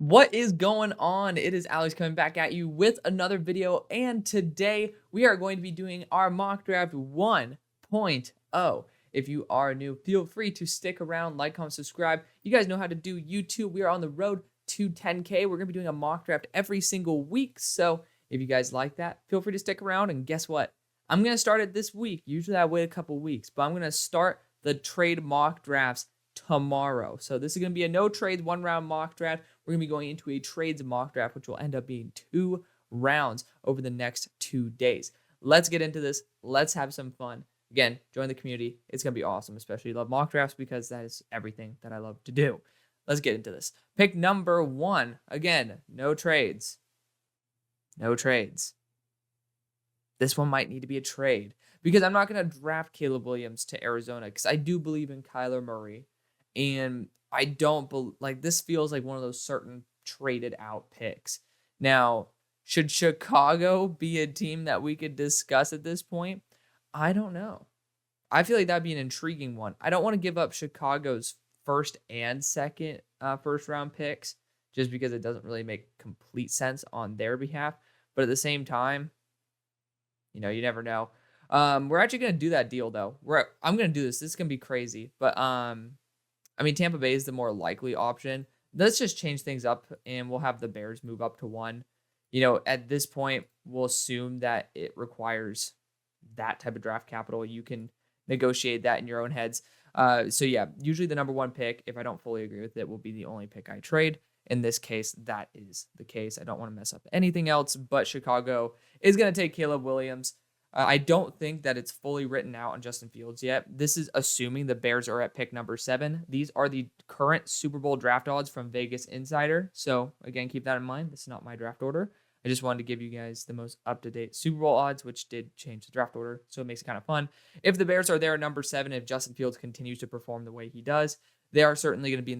What is going on? It is Alex coming back at you with another video, and today we are going to be doing our mock draft 1.0. If you are new, feel free to stick around, like, comment, subscribe. You guys know how to do YouTube. We are on the road to 10K. We're going to be doing a mock draft every single week, so if you guys like that, feel free to stick around, and guess what? I'm going to start it this week. Usually I wait a couple weeks, but I'm going to start the trade mock drafts tomorrow. So this is going to be a no trades 1-round mock draft. We're going to be going into a trades mock draft, which will end up being 2 rounds over the next 2 days. Let's get into this. Let's have some fun. Again, join the community. It's going to be awesome, especially love mock drafts because that is everything that I love to do. Let's get into this. Pick number 1. Again, no trades. No trades. This one might need to be a trade because I'm not going to draft Caleb Williams to Arizona because I do believe in Kyler Murray. And I don't this feels like one of those certain traded out picks. Now, should Chicago be a team that we could discuss at this point? I don't know. I feel like that'd be an intriguing one. I don't want to give up Chicago's first and second first round picks just because it doesn't really make complete sense on their behalf. But at the same time, you never know. We're actually going to do that deal though. I'm going to do this. This is going to be crazy. But Tampa Bay is the more likely option. Let's just change things up, and we'll have the Bears move up to 1. At this point, we'll assume that it requires that type of draft capital. You can negotiate that in your own heads. So yeah, usually the number 1 pick, if I don't fully agree with it, will be the only pick I trade. In this case, that is the case. I don't want to mess up anything else, but Chicago is going to take Caleb Williams. I don't think that it's fully written out on Justin Fields yet. This is assuming the Bears are at pick number 7. These are the current Super Bowl draft odds from Vegas Insider. So, again, keep that in mind. This is not my draft order. I just wanted to give you guys the most up-to-date Super Bowl odds, which did change the draft order, so it makes it kind of fun. If the Bears are there at number 7, if Justin Fields continues to perform the way he does, they are certainly going to be in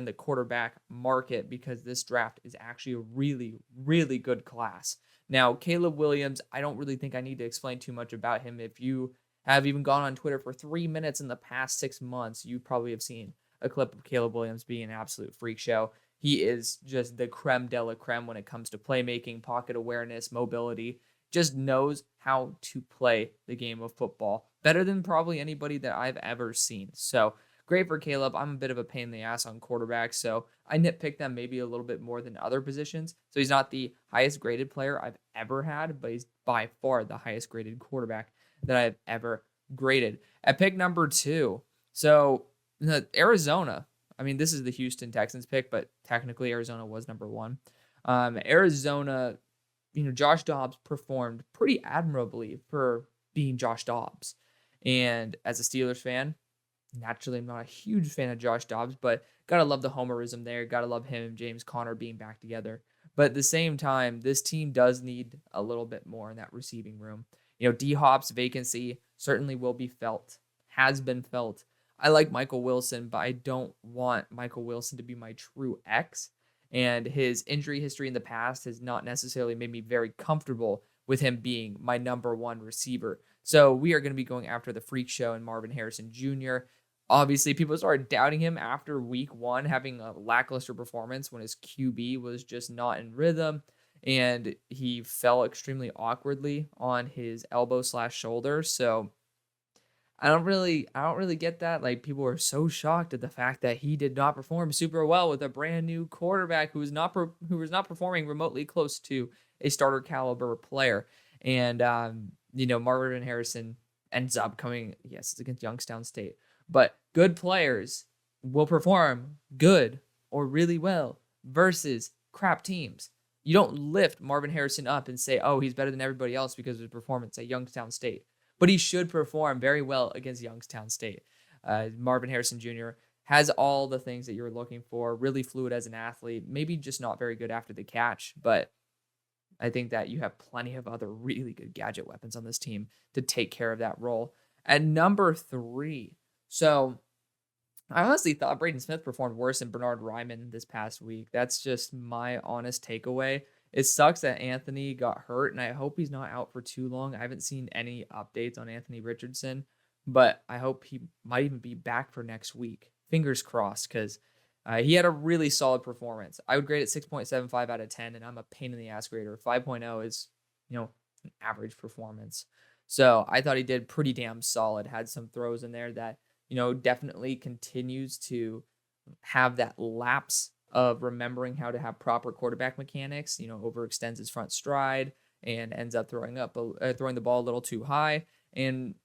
the quarterback market because this draft is actually a really, really good class. Now, Caleb Williams, I don't really think I need to explain too much about him. If you have even gone on Twitter for 3 minutes in the past 6 months, you probably have seen a clip of Caleb Williams being an absolute freak show. He is just the creme de la creme when it comes to playmaking, pocket awareness, mobility. Just knows how to play the game of football better than probably anybody that I've ever seen. So, great for Caleb. I'm a bit of a pain in the ass on quarterbacks, so I nitpick them maybe a little bit more than other positions. So he's not the highest graded player I've ever had, but he's by far the highest graded quarterback that I've ever graded. At pick number 2, so Arizona. This is the Houston Texans pick, but technically Arizona was number 1. Arizona, Josh Dobbs performed pretty admirably for being Josh Dobbs. And as a Steelers fan, naturally, I'm not a huge fan of Josh Dobbs, but gotta love the homerism there. Gotta love him and James Conner being back together. But at the same time, this team does need a little bit more in that receiving room. D-Hop's vacancy certainly will be felt, has been felt. I like Michael Wilson, but I don't want Michael Wilson to be my true X. And his injury history in the past has not necessarily made me very comfortable with him being my number 1 receiver. So we are going to be going after the freak show and Marvin Harrison Jr. Obviously, people started doubting him after week 1, having a lackluster performance when his QB was just not in rhythm, and he fell extremely awkwardly on his elbow/shoulder. So I don't really get that. People were so shocked at the fact that he did not perform super well with a brand new quarterback who was not performing remotely close to a starter caliber player. And Marvin Harrison ends up coming. Yes, it's against Youngstown State. But good players will perform good or really well versus crap teams. You don't lift Marvin Harrison up and say, oh, he's better than everybody else because of his performance at Youngstown State. But he should perform very well against Youngstown State. Marvin Harrison Jr. has all the things that you're looking for, really fluid as an athlete, maybe just not very good after the catch, but I think that you have plenty of other really good gadget weapons on this team to take care of that role. At number 3, so I honestly thought Braden Smith performed worse than Bernard Ryman this past week. That's just my honest takeaway. It sucks that Anthony got hurt, and I hope he's not out for too long. I haven't seen any updates on Anthony Richardson, but I hope he might even be back for next week. Fingers crossed, because He had a really solid performance. I would grade it 6.75 out of 10, and I'm a pain in the ass grader. 5.0 is, an average performance. So I thought he did pretty damn solid. Had some throws in there that, definitely continues to have that lapse of remembering how to have proper quarterback mechanics, overextends his front stride and ends up throwing the ball a little too high. And,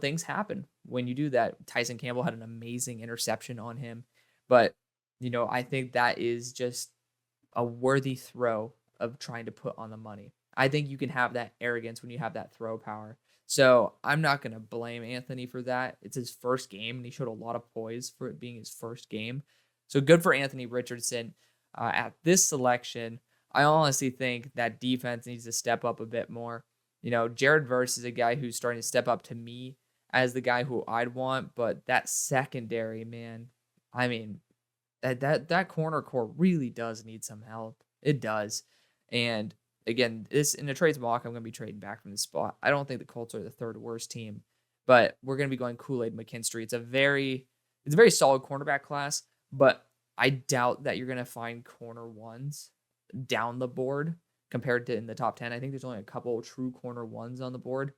things happen when you do that. Tyson Campbell had an amazing interception on him, but, I think that is just a worthy throw of trying to put on the money. I think you can have that arrogance when you have that throw power. So I'm not going to blame Anthony for that. It's his first game, and he showed a lot of poise for it being his first game. So good for Anthony Richardson at this selection. I honestly think that defense needs to step up a bit more. Jared Verse is a guy who's starting to step up to me as the guy who I'd want, but that secondary, man, I mean, that corner core really does need some help. It does. And again, this in the trades mock, I'm going to be trading back from this spot. I don't think the Colts are the third worst team, but we're going to be going Kool-Aid McKinstry. It's a very solid cornerback class, but I doubt that you're going to find corner ones down the board compared to in the top 10. I think there's only a couple true corner ones on the board,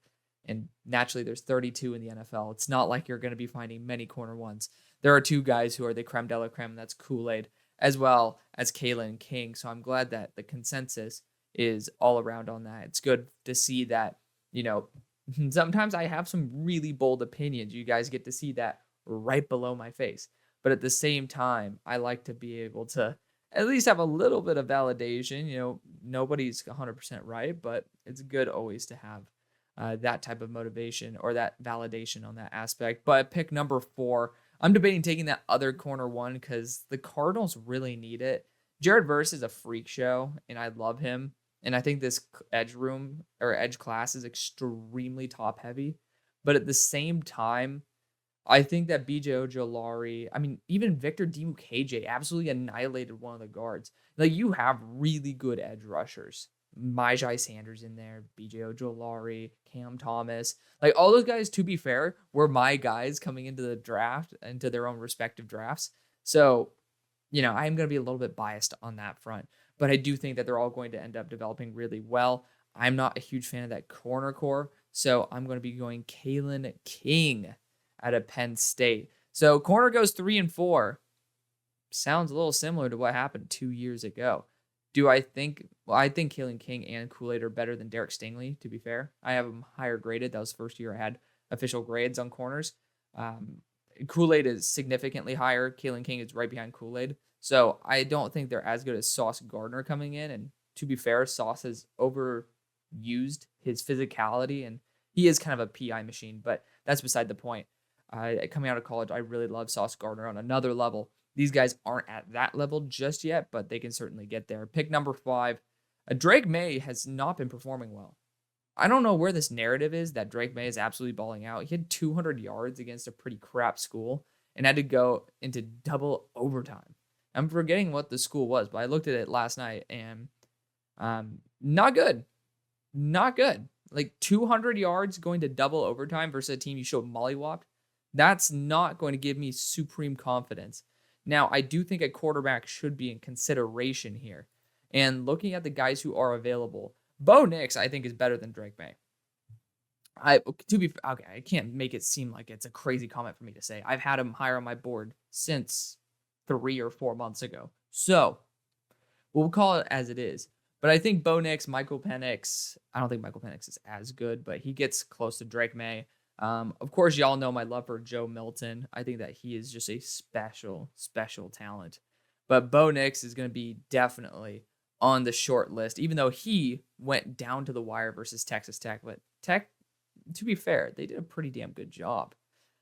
and naturally there's 32 in the NFL. It's not like you're going to be finding many corner ones. There are two guys who are the creme de la creme, and that's Kool-Aid, as well as Kalen King. So I'm glad that the consensus is all around on that. It's good to see that, sometimes I have some really bold opinions. You guys get to see that right below my face. But at the same time, I like to be able to at least have a little bit of validation. Nobody's 100% right, but it's good always to have that type of motivation or that validation on that aspect. But pick number 4, I'm debating taking that other corner one because the Cardinals really need it. Jared Verse is a freak show, and I love him. And I think this edge class is extremely top heavy. But at the same time, I think that BJ Ojolari, even Victor Dimukeje absolutely annihilated one of the guards. Like, you have really good edge rushers. Myles Sanders in there, BJ Ojolari, Cam Thomas. Like, all those guys, to be fair, were my guys coming into the draft, into their own respective drafts. So, I'm going to be a little bit biased on that front. But I do think that they're all going to end up developing really well. I'm not a huge fan of that corner core, so I'm going to be going Kalen King out of Penn State. So corner goes 3 and 4. Sounds a little similar to what happened 2 years ago. I think Kalen King and Kool-Aid are better than Derek Stingley, to be fair. I have them higher graded. That was the first year I had official grades on corners. Kool-Aid is significantly higher. Kalen King is right behind Kool-Aid. So I don't think they're as good as Sauce Gardner coming in. And to be fair, Sauce has overused his physicality, and he is kind of a PI machine, but that's beside the point. Coming out of college, I really love Sauce Gardner on another level. These guys aren't at that level just yet, but they can certainly get there. Pick number 5. Drake May has not been performing well. I don't know where this narrative is that Drake May is absolutely balling out. He had 200 yards against a pretty crap school and had to go into double overtime. I'm forgetting what the school was, but I looked at it last night and not good. Not good. Like 200 yards going to double overtime versus a team you showed mollywopped. That's not going to give me supreme confidence. Now, I do think a quarterback should be in consideration here. And looking at the guys who are available, Bo Nix, I think, is better than Drake May. I can't make it seem like it's a crazy comment for me to say. I've had him higher on my board since 3 or 4 months ago. So we'll call it as it is. But I think Bo Nix, Michael Penix, I don't think Michael Penix is as good, but he gets close to Drake May. Of course, y'all know my love for Joe Milton. I think that he is just a special, special talent. But Bo Nix is going to be definitely on the short list, even though he went down to the wire versus Texas Tech. But Tech, to be fair, they did a pretty damn good job.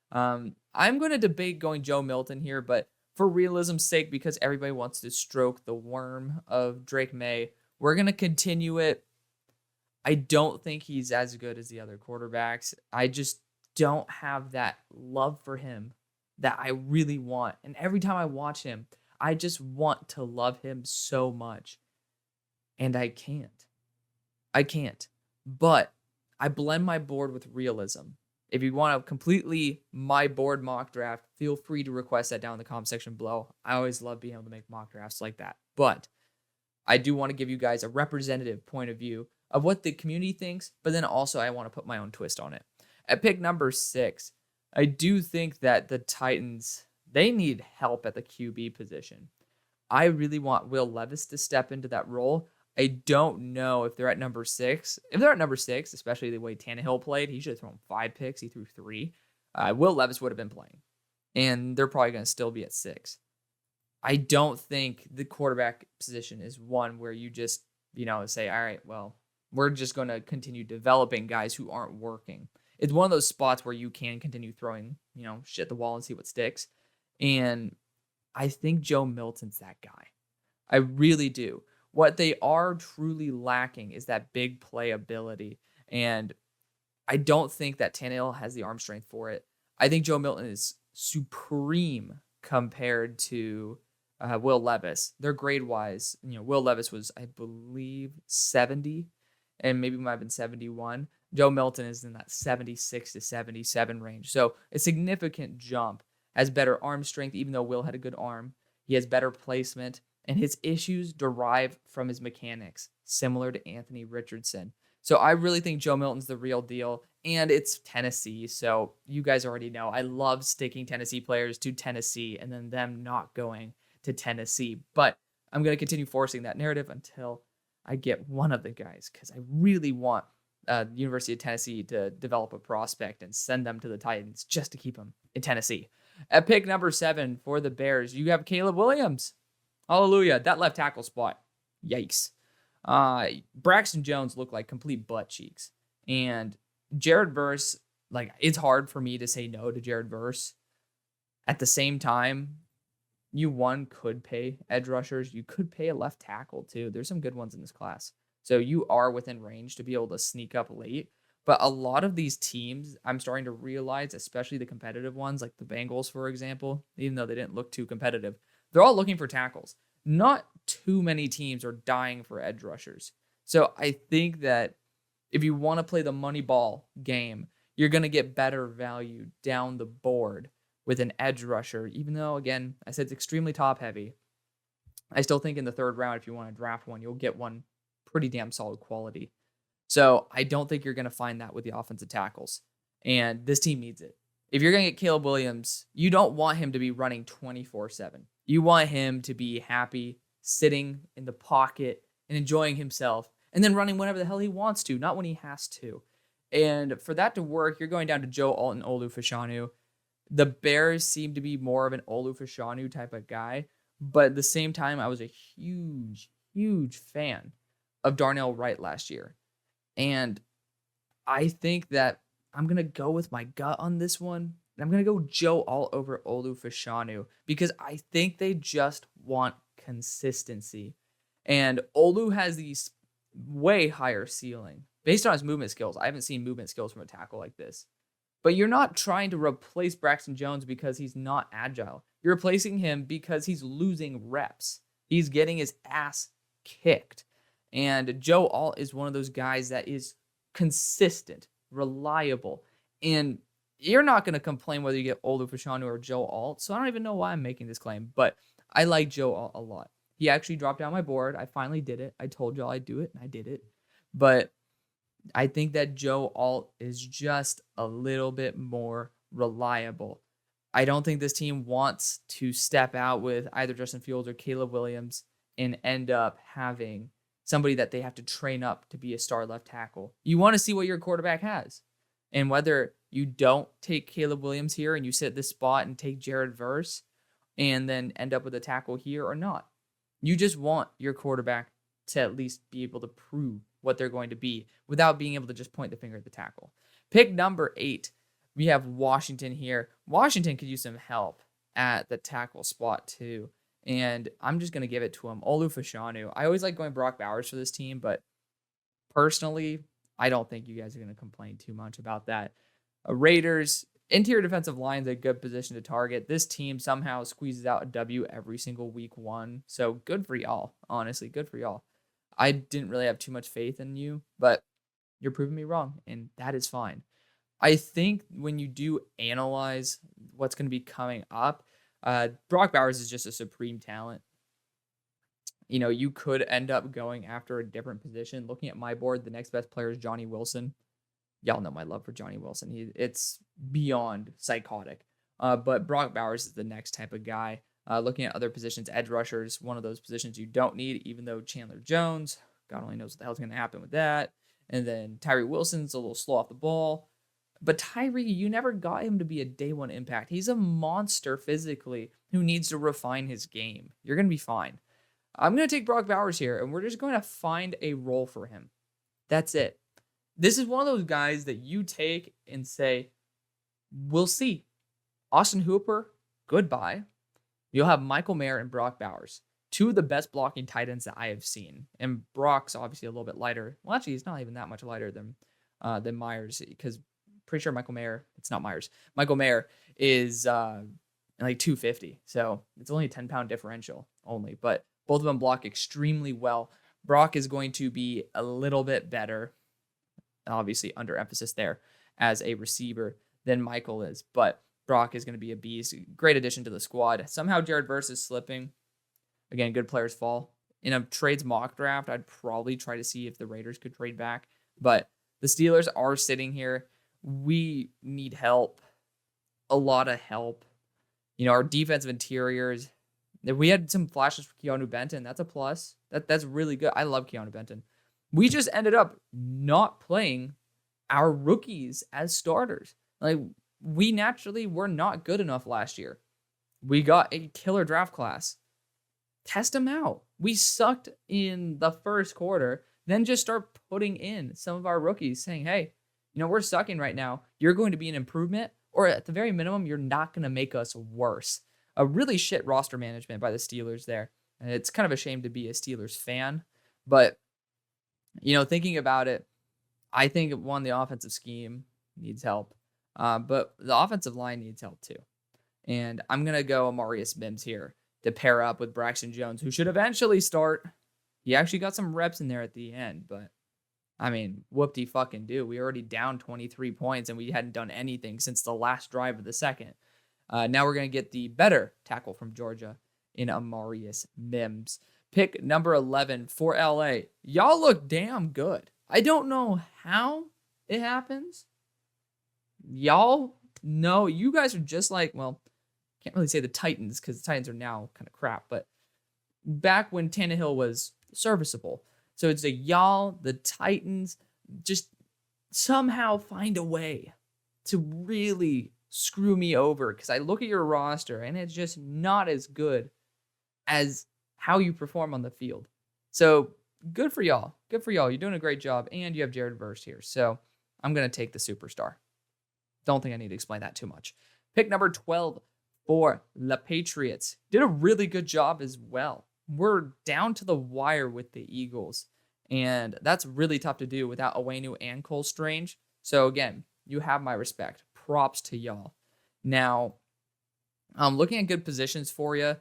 I'm going to debate going Joe Milton here, but for realism's sake, because everybody wants to stroke the worm of Drake May, we're going to continue it. I don't think he's as good as the other quarterbacks. I just don't have that love for him that I really want. And every time I watch him, I just want to love him so much. And I can't. But I blend my board with realism. If you want a completely my board mock draft, feel free to request that down in the comment section below. I always love being able to make mock drafts like that. But I do want to give you guys a representative point of view of what the community thinks, but then also I want to put my own twist on it. At pick number 6, I do think that the Titans, they need help at the QB position. I really want Will Levis to step into that role. I don't know if they're at number 6. If they're at number 6, especially the way Tannehill played, he should have thrown 5 picks. He threw 3. Will Levis would have been playing, and they're probably going to still be at 6. I don't think the quarterback position is one where you just, say, all right, well, we're just going to continue developing guys who aren't working. It's one of those spots where you can continue throwing, shit at the wall and see what sticks. And I think Joe Milton's that guy. I really do. What they are truly lacking is that big play ability. And I don't think that Tannehill has the arm strength for it. I think Joe Milton is supreme compared to Will Levis. They're grade-wise. Will Levis was, I believe, 70, and maybe might have been 71. Joe Milton is in that 76 to 77 range. So a significant jump. Has better arm strength, even though Will had a good arm. He has better placement, and his issues derive from his mechanics, similar to Anthony Richardson. So I really think Joe Milton's the real deal, and it's Tennessee, so you guys already know I love sticking Tennessee players to Tennessee and then them not going to Tennessee. But I'm going to continue forcing that narrative until I get one of the guys, because I really want the University of Tennessee to develop a prospect and send them to the Titans just to keep them in Tennessee. At pick number 7 for the Bears, you have Caleb Williams. Hallelujah. That left tackle spot. Yikes. Braxton Jones looked like complete butt cheeks. And Jared Verse, it's hard for me to say no to Jared Verse. At the same time, you could pay edge rushers. You could pay a left tackle too. There's some good ones in this class. So you are within range to be able to sneak up late. But a lot of these teams, I'm starting to realize, especially the competitive ones, like the Bengals, for example, even though they didn't look too competitive, they're all looking for tackles. Not too many teams are dying for edge rushers. So I think that if you want to play the money ball game, you're going to get better value down the board with an edge rusher, even though, again, I said it's extremely top heavy. I still think in the 3rd round, if you want to draft one, you'll get one pretty damn solid quality. So I don't think you're going to find that with the offensive tackles. And this team needs it. If you're going to get Caleb Williams, you don't want him to be running 24/7. You want him to be happy, sitting in the pocket and enjoying himself, and then running whenever the hell he wants to, not when he has to. And for that to work, you're going down to Joe Alt and Olu Fashanu. The Bears seem to be more of an Olu Fashanu type of guy. But at the same time, I was a huge, huge fan of Darnell Wright last year. And I think that I'm going to go with my gut on this one. And I'm going to go Joe Alt over Olu Fashanu because I think they just want consistency. And Olu has these way higher ceiling based on his movement skills. I haven't seen movement skills from a tackle like this. But you're not trying to replace Braxton Jones because he's not agile. You're replacing him because he's losing reps. He's getting his ass kicked. And Joe Alt is one of those guys that is consistent, reliable. And you're not going to complain whether you get Olu Fashanu or Joe Alt. So I don't even know why I'm making this claim. But I like Joe Alt a lot. He actually dropped down my board. I finally did it. I told y'all I'd do it, and I did it. But I think that Joe Alt is just a little bit more reliable. I don't think this team wants to step out with either Justin Fields or Caleb Williams and end up having somebody that they have to train up to be a star left tackle. You want to see what your quarterback has. And whether you don't take Caleb Williams here and you sit at this spot and take Jared Verse and then end up with a tackle here or not. You just want your quarterback to at least be able to prove what they're going to be without being able to just point the finger at the tackle. Pick number 8, we have Washington here. Washington could use some help at the tackle spot too. And I'm just going to give it to him. Olu Fashanu. I always like going Brock Bowers for this team, but personally, I don't think you guys are going to complain too much about that. Raiders, interior defensive line is a good position to target. This team somehow squeezes out a W every single week 1. So good for y'all. Honestly, good for y'all. I didn't really have too much faith in you, but you're proving me wrong, and that is fine. I think when you do analyze what's going to be coming up, Brock Bowers is just a supreme talent. You know, you could end up going after a different position. Looking at my board, the next best player is Johnny Wilson. Y'all know my love for Johnny Wilson. It's beyond psychotic. But Brock Bowers is the next type of guy. Looking at other positions, edge rushers, one of those positions you don't need, even though Chandler Jones, God only knows what the hell's going to happen with that. And then Tyree Wilson's a little slow off the ball. But Tyree, you never got him to be a day one impact. He's a monster physically who needs to refine his game. You're going to be fine. I'm going to take Brock Bowers here, and we're just going to find a role for him. That's it. This is one of those guys that you take and say, we'll see. Austin Hooper, goodbye. You'll have Michael Mayer and Brock Bowers, two of the best blocking tight ends that I have seen. And Brock's obviously a little bit lighter. Well, actually, he's not even that much lighter than Myers, because pretty sure Michael Mayer is like 250. So it's only a 10-pound differential only. But both of them block extremely well. Brock is going to be a little bit better, obviously under emphasis there, as a receiver than Michael is. But Brock is going to be a beast. Great addition to the squad. Somehow Jared Verse is slipping. Again, good players fall. In a trades mock draft, I'd probably try to see if the Raiders could trade back. But the Steelers are sitting here. We need help. A lot of help. You know, our defensive interiors. If we had some flashes for Keanu Benton, that's a plus. That's really good. I love Keanu Benton. We just ended up not playing our rookies as starters. Like, we naturally were not good enough last year. We got a killer draft class. Test them out. We sucked in the first quarter, then just start putting in some of our rookies saying, hey, you know, we're sucking right now. You're going to be an improvement, or at the very minimum, you're not going to make us worse. A really shit roster management by the Steelers there. And it's kind of a shame to be a Steelers fan. But, you know, thinking about it, I think the offensive scheme needs help. But the offensive line needs help too. And I'm going to go Amarius Mims here to pair up with Braxton Jones, who should eventually start. He actually got some reps in there at the end, but I mean, whoop-de-fucking-do. We were already down 23 points, and we hadn't done anything since the last drive of the second. Now we're going to get the better tackle from Georgia in Amarius Mims. Pick number 11 for LA. Y'all look damn good. I don't know how it happens. Y'all know, you guys are just like, well, can't really say the Titans because the Titans are now kind of crap, but back when Tannehill was serviceable. So it's y'all, the Titans, just somehow find a way to really screw me over, because I look at your roster and it's just not as good as how you perform on the field. So good for y'all. Good for y'all. You're doing a great job, and you have Jared Verse here. So I'm going to take the superstar. Don't think I need to explain that too much. Pick number 12 for the Patriots. Did a really good job as well. We're down to the wire with the Eagles, and that's really tough to do without Owenu and Cole Strange. So again, you have my respect. Props to y'all. Now, looking at good positions for you, I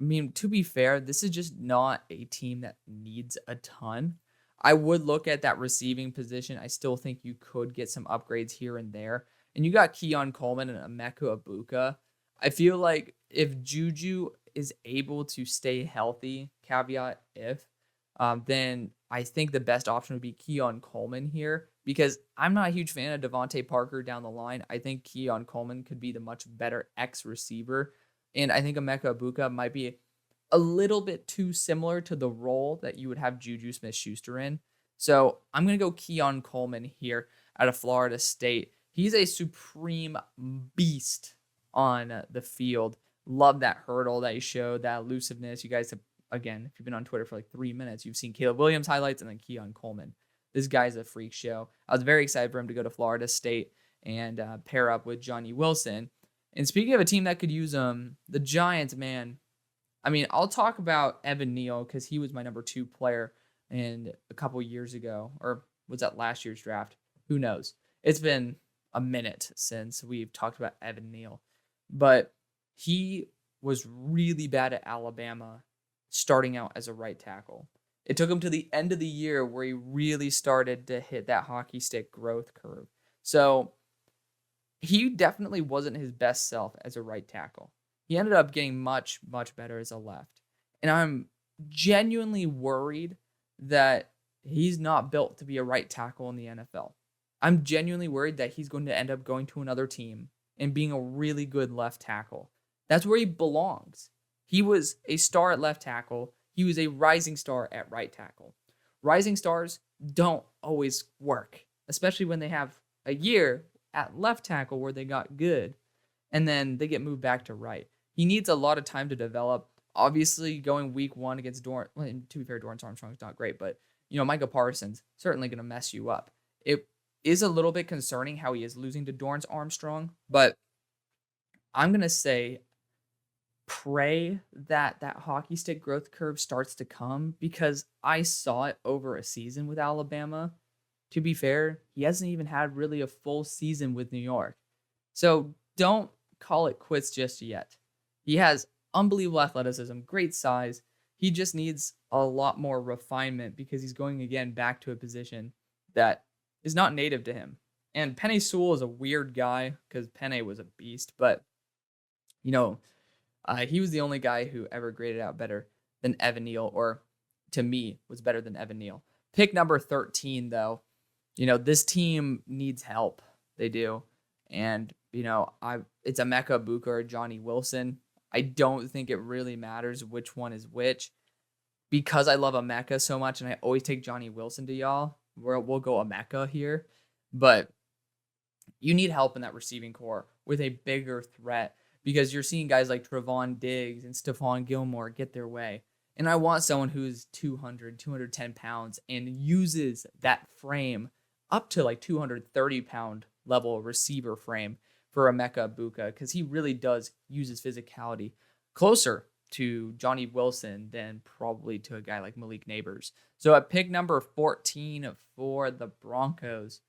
mean, to be fair, this is just not a team that needs a ton. I would look at that receiving position. I still think you could get some upgrades here and there. And you got Keon Coleman and Emeka Ibuka. I feel like if Juju is able to stay healthy, caveat if, then I think the best option would be Keon Coleman here, because I'm not a huge fan of Devontae Parker down the line. I think Keon Coleman could be the much better X receiver. And I think Emeka Ibuka might be a little bit too similar to the role that you would have Juju Smith-Schuster in. So I'm going to go Keon Coleman here out of Florida State. He's a supreme beast on the field. Love that hurdle that he showed, that elusiveness. You guys have, again, if you've been on Twitter for like 3 minutes, you've seen Caleb Williams highlights and then Keon Coleman. This guy's a freak show. I was very excited for him to go to Florida State and pair up with Johnny Wilson. And speaking of a team that could use him, the Giants, man. I mean, I'll talk about Evan Neal because he was my number 2 player in a couple years ago. Or was that last year's draft? Who knows? It's been a minute since we've talked about Evan Neal. But he was really bad at Alabama starting out as a right tackle. It took him to the end of the year where he really started to hit that hockey stick growth curve. So he definitely wasn't his best self as a right tackle. He ended up getting much, much better as a left. And I'm genuinely worried that he's not built to be a right tackle in the NFL. I'm genuinely worried that he's going to end up going to another team and being a really good left tackle. That's where he belongs. He was a star at left tackle. He was a rising star at right tackle. Rising stars don't always work, especially when they have a year at left tackle where they got good and then they get moved back to right. He needs a lot of time to develop. Obviously, going week one against Dorrance, well, to be fair, Dorrance Armstrong's not great, but Micah Parsons certainly going to mess you up. It is a little bit concerning how he is losing to Dorrance Armstrong, but I'm going to say pray that that hockey stick growth curve starts to come because I saw it over a season with Alabama. To be fair, he hasn't even had really a full season with New York. So don't call it quits just yet. He has unbelievable athleticism, great size. He just needs a lot more refinement because he's going again back to a position that is not native to him. And Penei Sewell is a weird guy because Penei was a beast, but he was the only guy who ever graded out better than Evan Neal, or to me, was better than Evan Neal. Pick number 13, though. This team needs help. They do. And, it's Emeka Egbuka or Johnny Wilson. I don't think it really matters which one is which because I love Emeka so much and I always take Johnny Wilson to y'all. We'll go Emeka here. But you need help in that receiving core with a bigger threat because you're seeing guys like Trevon Diggs and Stephon Gilmore get their way. And I want someone who's 200, 210 pounds and uses that frame up to like 230-pound level receiver frame for Emeka Egbuka because he really does use his physicality closer to Johnny Wilson than probably to a guy like Malik Neighbors. So at pick number 14 for the Broncos,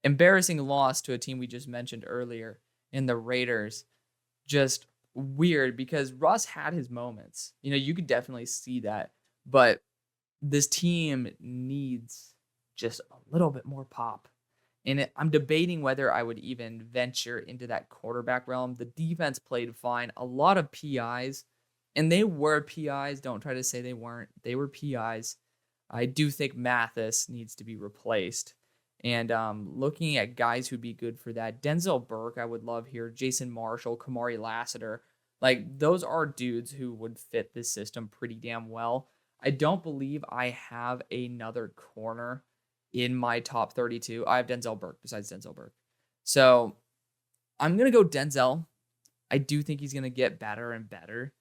embarrassing loss to a team we just mentioned earlier in the Raiders. Just weird because Russ had his moments. You could definitely see that. But this team needs just a little bit more pop. And I'm debating whether I would even venture into that quarterback realm. The defense played fine. A lot of PIs. And they were PIs. Don't try to say they weren't. They were PIs. I do think Mathis needs to be replaced. And looking at guys who'd be good for that, Denzel Burke, I would love here. Jason Marshall, Kamari Lassiter. Like, those are dudes who would fit this system pretty damn well. I don't believe I have another corner in my top 32. I have Denzel Burke besides Denzel Burke. So I'm going to go Denzel. I do think he's going to get better and better.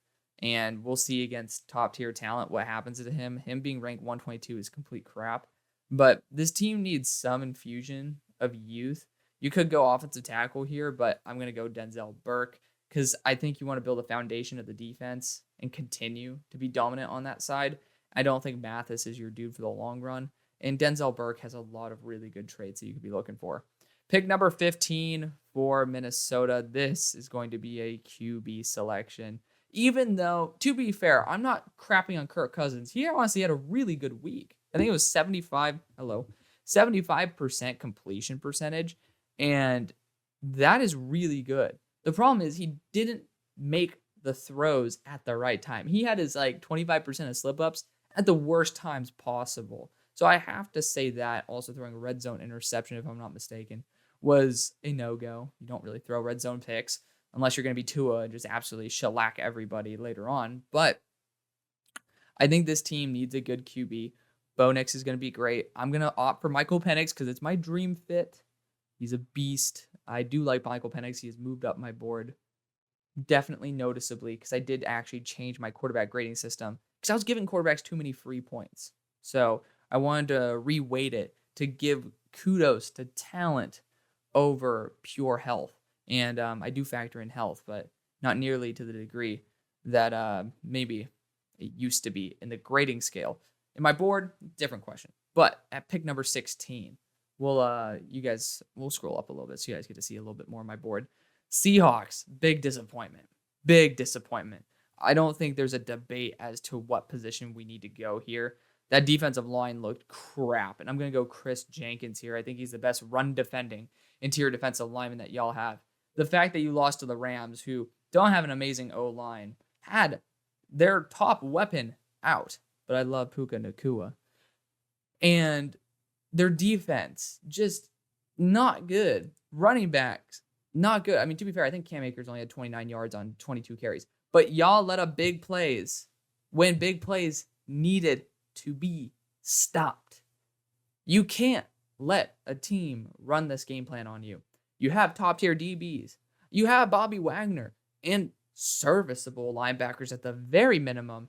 And we'll see against top tier talent what happens to him. Him being ranked 122 is complete crap. But this team needs some infusion of youth. You could go offensive tackle here, but I'm going to go Denzel Burke because I think you want to build a foundation of the defense and continue to be dominant on that side. I don't think Mathis is your dude for the long run. And Denzel Burke has a lot of really good traits that you could be looking for. Pick number 15 for Minnesota. This is going to be a QB selection. Even though, to be fair, I'm not crapping on Kirk Cousins. He honestly had a really good week. I think it was 75% completion percentage. And that is really good. The problem is he didn't make the throws at the right time. He had his 25% of slip-ups at the worst times possible. So I have to say that also throwing a red zone interception, if I'm not mistaken, was a no-go. You don't really throw red zone picks unless you're going to be Tua and just absolutely shellac everybody later on. But I think this team needs a good QB. Bo Nix is going to be great. I'm going to opt for Michael Penix because it's my dream fit. He's a beast. I do like Michael Penix. He has moved up my board definitely noticeably because I did actually change my quarterback grading system because I was giving quarterbacks too many free points. So I wanted to reweight it to give kudos to talent over pure health. And I do factor in health, but not nearly to the degree that maybe it used to be in the grading scale. In my board, different question. But at pick number 16, we'll scroll up a little bit so you guys get to see a little bit more of my board. Seahawks, big disappointment. Big disappointment. I don't think there's a debate as to what position we need to go here. That defensive line looked crap. And I'm going to go Chris Jenkins here. I think he's the best run defending interior defensive lineman that y'all have. The fact that you lost to the Rams, who don't have an amazing O-line, had their top weapon out. But I love Puka Nacua. And their defense, just not good. Running backs, not good. I mean, to be fair, I think Cam Akers only had 29 yards on 22 carries. But y'all let up big plays when big plays needed to be stopped. You can't let a team run this game plan on you. You have top-tier DBs. You have Bobby Wagner and serviceable linebackers at the very minimum.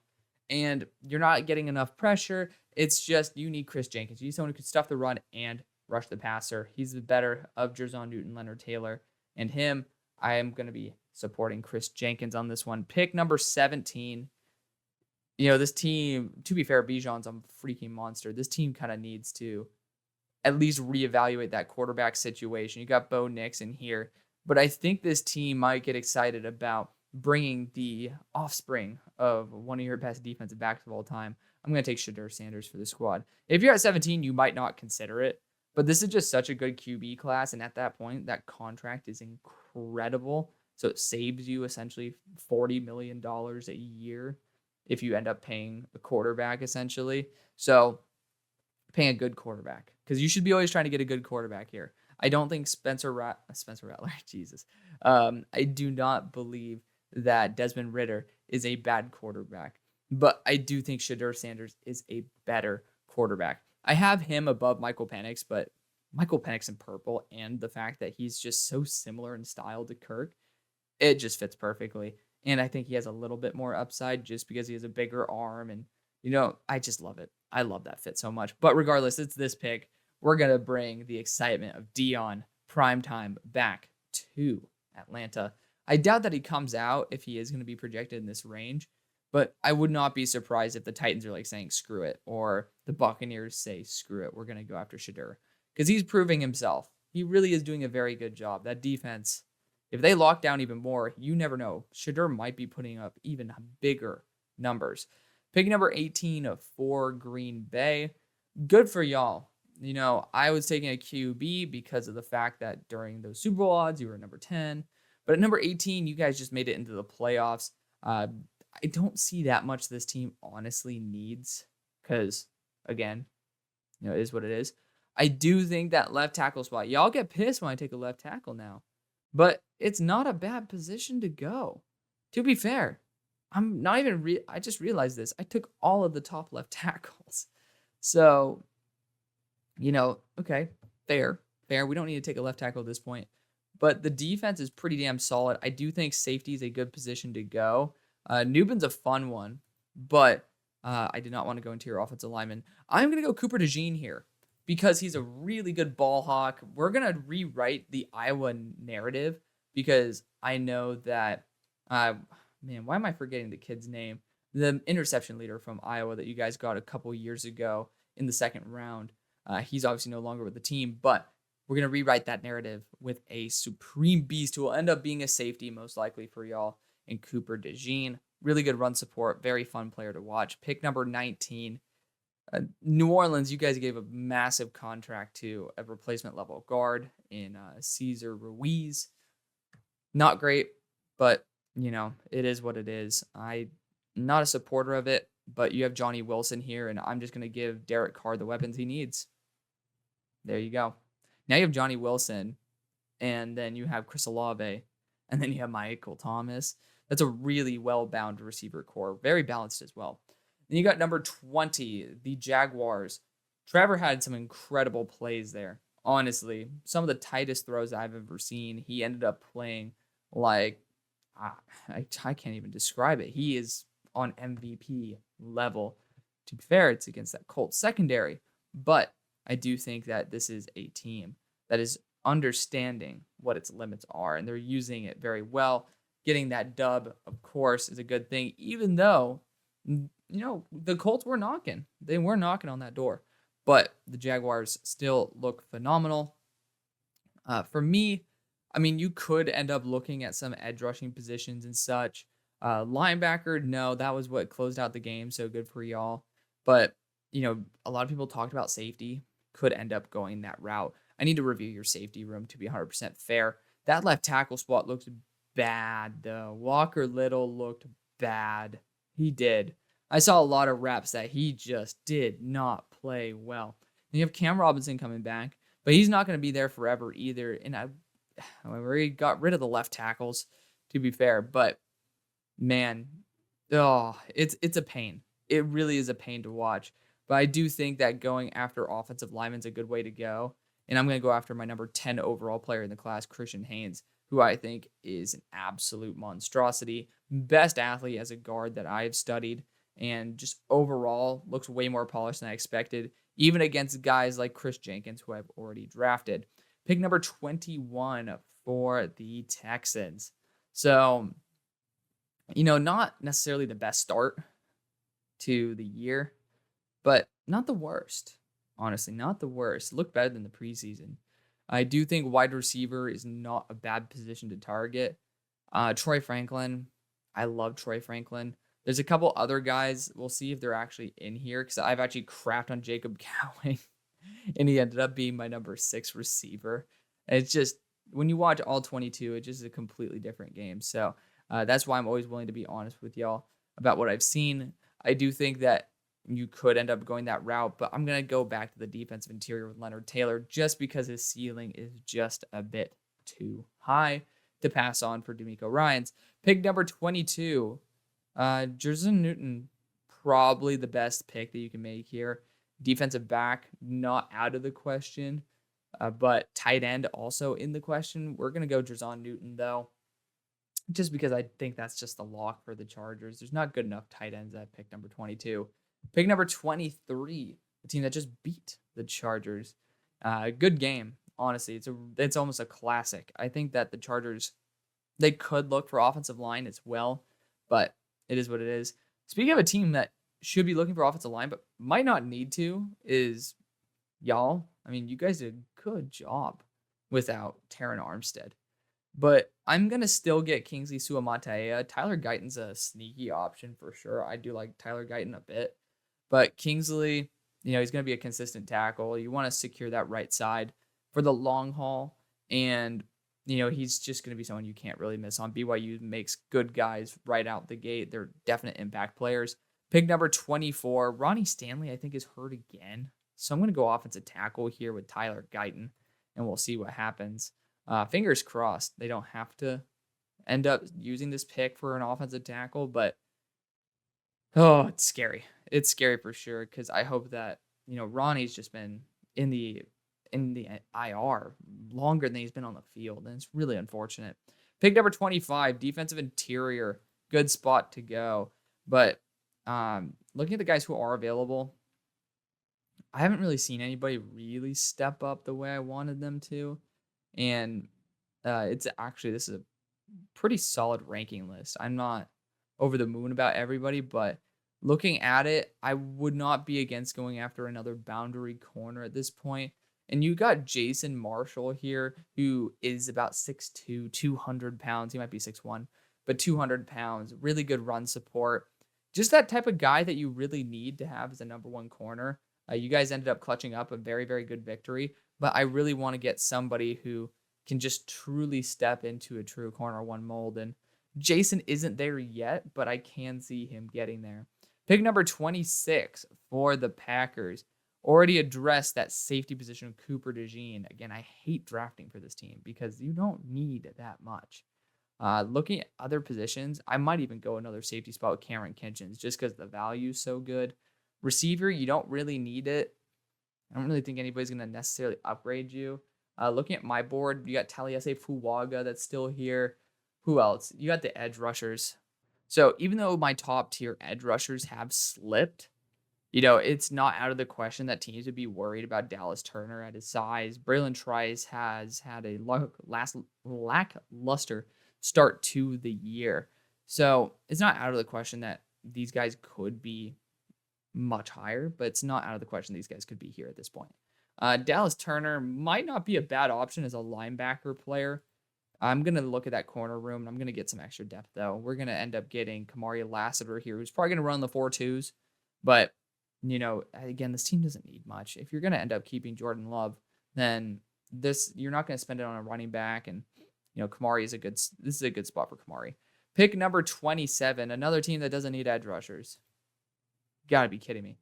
And you're not getting enough pressure. It's just you need Chris Jenkins. You need someone who can stuff the run and rush the passer. He's the better of Jer'Zhan Newton, Leonard Taylor, and him. I am going to be supporting Chris Jenkins on this one. Pick number 17. This team, to be fair, Bijan's a freaking monster. This team kind of needs to at least reevaluate that quarterback situation. You got Bo Nix in here, but I think this team might get excited about bringing the offspring of one of your best defensive backs of all time. I'm going to take Shedeur Sanders for the squad. If you're at 17, you might not consider it, but this is just such a good QB class, and at that point, that contract is incredible. So it saves you essentially $40 million a year if you end up paying a quarterback, essentially. So paying a good quarterback, because you should be always trying to get a good quarterback here. I don't think Spencer Rattler, Jesus. I do not believe that Desmond Ridder is a bad quarterback, but I do think Shedeur Sanders is a better quarterback. I have him above Michael Penix, but Michael Penix in purple and the fact that he's just so similar in style to Kirk, it just fits perfectly. And I think he has a little bit more upside just because he has a bigger arm. And, I just love it. I love that fit so much. But regardless, it's this pick. We're going to bring the excitement of Dion Primetime back to Atlanta. I doubt that he comes out if he is going to be projected in this range, but I would not be surprised if the Titans are saying screw it, or the Buccaneers say screw it, we're going to go after Shedeur, because he's proving himself. He really is doing a very good job. That defense, if they lock down even more, you never know. Shedeur might be putting up even bigger numbers. Pick number 18 for Green Bay. Good for y'all. I was taking a QB because of the fact that during those Super Bowl odds, you were number 10. But at number 18, you guys just made it into the playoffs. I don't see that much this team honestly needs because, again, it is what it is. I do think that left tackle spot, y'all get pissed when I take a left tackle now, but it's not a bad position to go. To be fair, I'm not even, I just realized this. I took all of the top left tackles. So, okay, fair. We don't need to take a left tackle at this point. But the defense is pretty damn solid. I do think safety is a good position to go. Newbin's a fun one, but I did not want to go into your offensive lineman. I'm going to go Cooper DeJean here because he's a really good ball hawk. We're going to rewrite the Iowa narrative because I know that, why am I forgetting the kid's name? The interception leader from Iowa that you guys got a couple years ago in the second round. He's obviously no longer with the team, but we're going to rewrite that narrative with a supreme beast who will end up being a safety most likely for y'all in Cooper DeJean. Really good run support. Very fun player to watch. Pick number 19. New Orleans, you guys gave a massive contract to a replacement level guard in Cesar Ruiz. Not great, but, it is what it is. I'm not a supporter of it, but you have Johnny Wilson here, and I'm just going to give Derek Carr the weapons he needs. There you go. Now you have Johnny Wilson, and then you have Chris Olave, and then you have Michael Thomas. That's a really well-bound receiver core. Very balanced as well. Then you got number 20, the Jaguars. Trevor had some incredible plays there. Honestly, some of the tightest throws I've ever seen. He ended up playing like, I can't even describe it. He is on MVP level. To be fair, it's against that Colts secondary, but I do think that this is a team that is understanding what its limits are, and they're using it very well. Getting that dub, of course, is a good thing, even though, the Colts were knocking. They were knocking on that door, but the Jaguars still look phenomenal. For me, you could end up looking at some edge rushing positions and such. Linebacker, no, that was what closed out the game, so good for y'all. But a lot of people talked about safety, could end up going that route. I need to review your safety room to be 100% fair. That left tackle spot looks bad, though. Walker Little looked bad. He did. I saw a lot of reps that he just did not play well. And you have Cam Robinson coming back, but he's not going to be there forever either. And we already got rid of the left tackles, to be fair. But, man, it's a pain. It really is a pain to watch. But I do think that going after offensive linemen is a good way to go. And I'm going to go after my number 10 overall player in the class, Christian Haynes, who I think is an absolute monstrosity. Best athlete as a guard that I've studied. And just overall looks way more polished than I expected, even against guys like Chris Jenkins, who I've already drafted. Pick number 21 for the Texans. So, not necessarily the best start to the year, but not the worst. Honestly, not the worst. Looked better than the preseason. I do think wide receiver is not a bad position to target. Troy Franklin. I love Troy Franklin. There's a couple other guys. We'll see if they're actually in here because I've actually crapped on Jacob Cowing, and he ended up being my number 6 receiver. And it's just, when you watch all 22, it's just a completely different game. So that's why I'm always willing to be honest with y'all about what I've seen. I do think that you could end up going that route, but I'm going to go back to the defensive interior with Leonard Taylor just because his ceiling is just a bit too high to pass on for D'Amico Ryans. Pick number 22, Jerson Newton, probably the best pick that you can make here. Defensive back, not out of the question, but tight end also in the question. We're going to go Jerson Newton, though, just because I think that's just the lock for the Chargers. There's not good enough tight ends at pick number 22. Pick number 23, the team that just beat the Chargers. Good game, honestly. It's almost a classic. I think that the Chargers, they could look for offensive line as well, but it is what it is. Speaking of a team that should be looking for offensive line but might not need to, is y'all. I mean, you guys did a good job without Terran Armstead. But I'm going to still get Kingsley Suamataia. Tyler Guyton's a sneaky option for sure. I do like Tyler Guyton a bit. But Kingsley, he's going to be a consistent tackle. You want to secure that right side for the long haul. And, he's just going to be someone you can't really miss on. BYU makes good guys right out the gate. They're definite impact players. Pick number 24, Ronnie Stanley, I think, is hurt again. So I'm going to go offensive tackle here with Tyler Guyton, and we'll see what happens. Fingers crossed they don't have to end up using this pick for an offensive tackle, but it's scary. It's scary for sure because I hope that, Ronnie's just been in the IR longer than he's been on the field, and it's really unfortunate. Pick number 25, defensive interior, good spot to go. But looking at the guys who are available, I haven't really seen anybody really step up the way I wanted them to. And this is a pretty solid ranking list. I'm not over the moon about everybody, but looking at it, I would not be against going after another boundary corner at this point. And you got Jason Marshall here, who is about 6'2", 200 pounds. He might be 6'1", but 200 pounds. Really good run support. Just that type of guy that you really need to have as a number 1 corner. You guys ended up clutching up a very, very good victory. But I really want to get somebody who can just truly step into a true corner 1 mold. And Jason isn't there yet, but I can see him getting there. Pick number 26 for the Packers. Already addressed that safety position of Cooper DeJean. Again, I hate drafting for this team because you don't need that much. Looking at other positions, I might even go another safety spot with Cameron Kitchens just because the value is so good. Receiver, you don't really need it. I don't really think anybody's going to necessarily upgrade you. Looking at my board, you got Taliese Fuwaga that's still here. Who else? You got the edge rushers. So even though my top tier edge rushers have slipped, it's not out of the question that teams would be worried about Dallas Turner at his size. Braylon Trice has had a lackluster start to the year. So it's not out of the question that these guys could be much higher, but it's not out of the question these guys could be here at this point. Dallas Turner might not be a bad option as a linebacker player. I'm going to look at that corner room, and I'm going to get some extra depth, though. We're going to end up getting Kamari Lassiter here, who's probably going to run the 4-2s, but Again, this team doesn't need much. If you're going to end up keeping Jordan Love, then you're not going to spend it on a running back. And, Kamari this is a good spot for Kamari. Pick number 27, another team that doesn't need edge rushers. You got to be kidding me.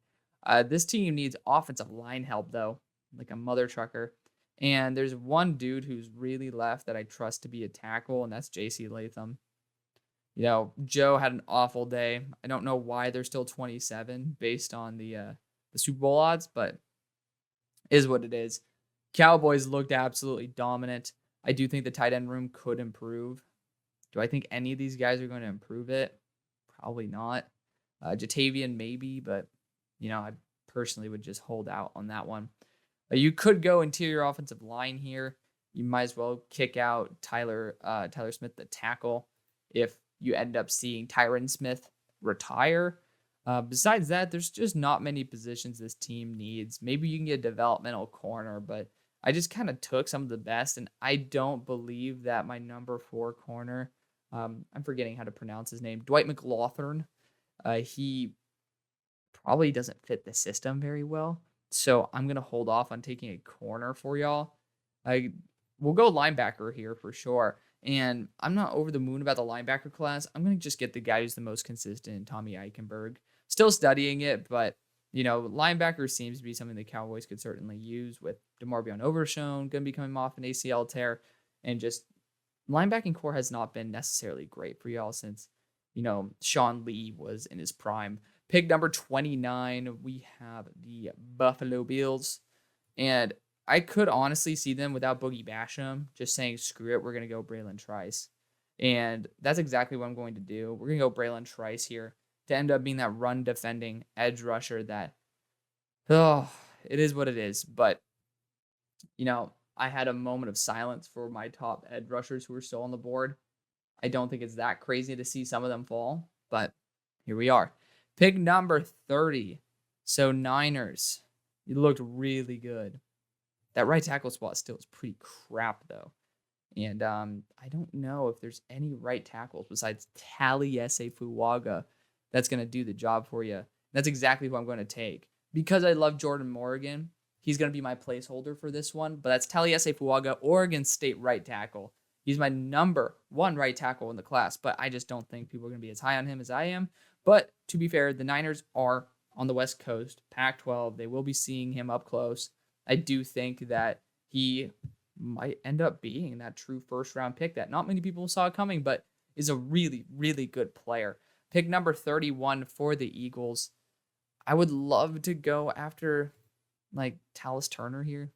This team needs offensive line help, though, like a mother trucker. And there's one dude who's really left that I trust to be a tackle, and that's J.C. Latham. Joe had an awful day. I don't know why they're still 27 based on the Super Bowl odds, but is what it is. Cowboys looked absolutely dominant. I do think the tight end room could improve. Do I think any of these guys are going to improve it? Probably not. Jatavian maybe, but I personally would just hold out on that one. You could go interior offensive line here. You might as well kick out Tyler Smith, the tackle, if you end up seeing Tyron Smith retire. Besides that, there's just not many positions this team needs. Maybe you can get a developmental corner, but I just kind of took some of the best, and I don't believe that my number 4 corner, I'm forgetting how to pronounce his name, Dwight McLaughlin, he probably doesn't fit the system very well. So I'm going to hold off on taking a corner for y'all. We'll go linebacker here for sure. And I'm not over the moon about the linebacker class. I'm going to just get the guy who's the most consistent, Tommy Eichenberg. Still studying it, but, linebacker seems to be something the Cowboys could certainly use with DeMarvion Overshown going to be coming off an ACL tear. And just linebacking core has not been necessarily great for y'all since, Sean Lee was in his prime. Pick number 29, we have the Buffalo Bills. And I could honestly see them without Boogie Basham just saying, screw it, we're going to go Braylon Trice. And that's exactly what I'm going to do. We're going to go Braylon Trice here to end up being that run defending edge rusher that, it is what it is. But, I had a moment of silence for my top edge rushers who are still on the board. I don't think it's that crazy to see some of them fall, but here we are. Pick number 30. So Niners, you looked really good. That right tackle spot still is pretty crap, though. And I don't know if there's any right tackles besides Taliesin Fuaga that's going to do the job for you. That's exactly who I'm going to take. Because I love Jordan Morgan, he's going to be my placeholder for this one. But that's Taliesin Fuaga, Oregon State right tackle. He's my number 1 right tackle in the class, but I just don't think people are going to be as high on him as I am. But to be fair, the Niners are on the West Coast, Pac-12. They will be seeing him up close. I do think that he might end up being that true first-round pick that not many people saw coming, but is a really, really good player. Pick number 31 for the Eagles. I would love to go after, Tallis Turner here.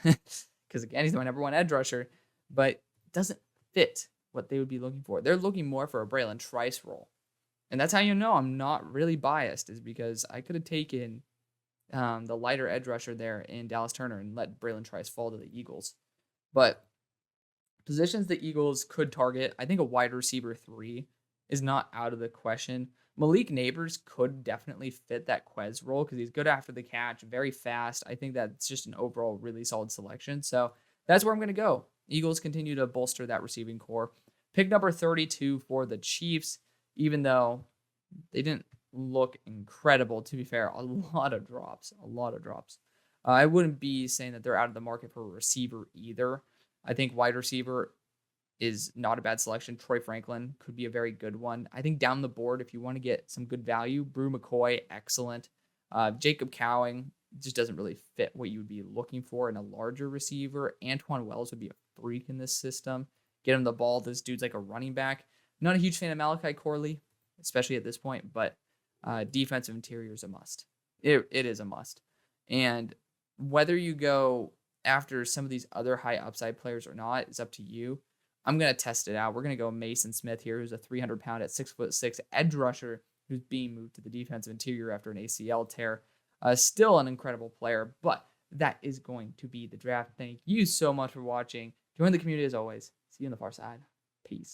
Because, again, he's my number 1 edge rusher. But it doesn't fit what they would be looking for. They're looking more for a Braylon Trice role. And that's how you know I'm not really biased, is because I could have taken the lighter edge rusher there in Dallas Turner and let Braylon Trice fall to the Eagles. But positions the Eagles could target, I think a wide receiver 3 is not out of the question. Malik Neighbors could definitely fit that Quez role because he's good after the catch, very fast. I think that's just an overall really solid selection. So that's where I'm going to go. Eagles continue to bolster that receiving core. Pick number 32 for the Chiefs. Even though they didn't look incredible, to be fair, a lot of drops. I wouldn't be saying that they're out of the market for a receiver either. I think wide receiver is not a bad selection. Troy Franklin could be a very good one. I think down the board, if you want to get some good value, Brew McCoy, excellent. Jacob Cowing just doesn't really fit what you would be looking for in a larger receiver. Antoine Wells would be a freak in this system. Get him the ball. This dude's like a running back. Not a huge fan of Malachi Corley, especially at this point, but defensive interior is a must. It is a must. And whether you go after some of these other high upside players or not is up to you. I'm going to test it out. We're going to go Mason Smith here, who's a 300-pound at 6'6" edge rusher who's being moved to the defensive interior after an ACL tear. Still an incredible player, but that is going to be the draft. Thank you so much for watching. Join the community as always. See you on the far side. Peace.